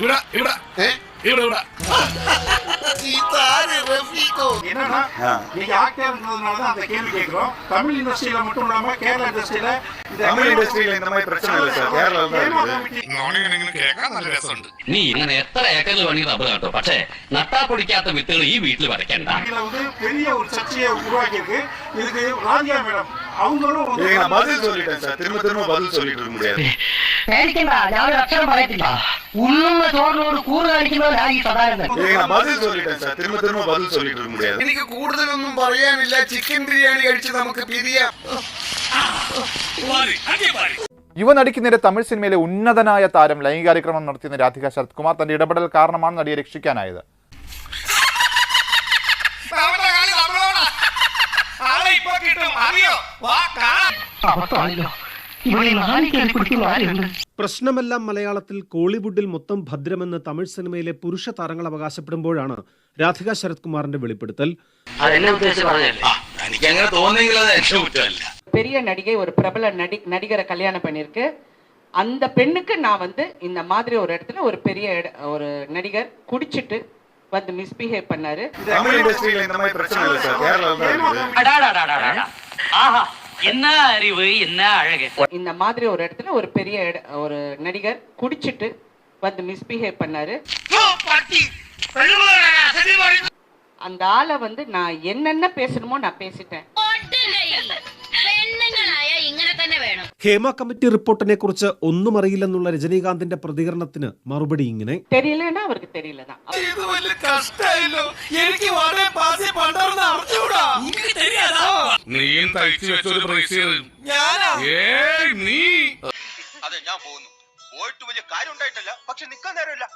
ഇവിടെ ഇവിടെ ഇവിടെ ഇവിടെ என்னன்னா நீங்க ஆக்டர் இருந்ததுனால தான் அந்த கேள்வி கேட்கிறோம். தமிழ் இண்டஸ்ட்ரியில மட்டும் இல்லாம கேரளா இண்டஸ்ட்ரியில தமிழ் இண்டஸ்ட்ரியில இந்த மாதிரி பிரச்சனை இல்லை சார். കേരള കേൾക്കാൻ നല്ല രസമുണ്ട്. നീ ഇങ്ങനെ എത്ര ഏക്കറിൽ വേണമെങ്കിൽ റബ്ബർ നട്ടോ, പക്ഷേ നട്ടാ പൊടിക്കാത്ത വിത്തുകൾ ഈ വീട്ടിൽ വരയ്ക്കണ്ട. இதுல வந்து பெரிய ஒரு சர்ச்சையை உருவாக்கி இருக்கு. இதுக்கு ராஜியா மேடம் அவங்களும் நான் பதில் சொல்லிட்டேன் சார். திரும்ப திரும்ப பதில் சொல்லிட்டு இருக்க முடியாது. പേടിക്കണ്ട, ഞാൻ അക്ഷരം പറയത്തില്ല. ഉള്ളുന്ന ചോറിനോട് കൂറ് കാണിക്കുന്നവരാണ് ഈ സദാനന്ദൻ. நான் பதில் சொல்லிட்டேன் சார். திரும்ப திரும்ப பதில் சொல்லிட்டு இருக்க முடியாது. എനിക്ക് കൂടുതലൊന്നും പറയാനില്ല. ചിക്കൻ ബിരിയാണി കഴിച്ച് നമുക്ക് പിരിയാം. യുവനടിക്ക് നേരെ തമിഴ് സിനിമയിലെ ഉന്നതനായ താരം ലൈംഗികാതിക്രമണം നടത്തിയെന്ന രാധിക ശരത് കുമാർ തന്റെ ഇടപെടൽ കാരണമാണ് നടിയെ രക്ഷിക്കാനായത്. പ്രശ്നമെല്ലാം മലയാളത്തിൽ കോളിവുഡിൽ മൊത്തം ഭദ്രമെന്ന് തമിഴ് സിനിമയിലെ പുരുഷ താരങ്ങൾ അവകാശപ്പെടുമ്പോഴാണ് രാധിക ശരത് കുമാറിന്റെ വെളിപ്പെടുത്തൽ. பெரிய நடிகை ஒரு பிரபல நடிகரை கல்யாணம் பண்ணிருக்கு. அந்த பெண்ணுக்கு நான் வந்து இந்த மாதிரி ஒரு இடத்துல ஒரு பெரிய ஒரு நடிகர் குடிச்சிட்டு வந்து மிஸ்பிஹேவ் பண்ணாரு. தமிழ் இண்டஸ்ட்ரியில இந்த மாதிரி பிரச்சனை இல்லை சார். கேரளா ஆஹா, என்ன அறிவு, என்ன அழகு. இந்த மாதிரி ஒரு இடத்துல ஒரு பெரிய ஒரு நடிகர் குடிச்சிட்டு வந்து மிஸ்பிஹேவ் பண்ணாரு. அந்த ஆளை வந்து நான் என்னென்ன பேசணுமோ நான் பேசிட்டேன். ഹേമ കമ്മിറ്റി റിപ്പോർട്ടിനെ കുറിച്ച് ഒന്നും അറിയില്ലെന്നുള്ള രജനീകാന്തിന്റെ പ്രതികരണത്തിന് മറുപടി ഇങ്ങനെ: தெரியலன்னா அவருக்கு தெரியலதான். ഇത് വലിയ കഷ്ടമായല്ലോ. എനിക്ക് വളരെ പാസി പണ്ടർന്ന് അറിഞ്ഞൂടാ. നീയും തയ്ച്ചു വെച്ചൊരു ബ്രേസിയർ ഞാനാ. നീ അതെ, ഞാൻ പോകുന്നു. പോയിട്ട് വലിയ കാര്യം ഉണ്ടായിട്ടല്ല, പക്ഷെ നിൽക്കാൻ നേരമില്ല.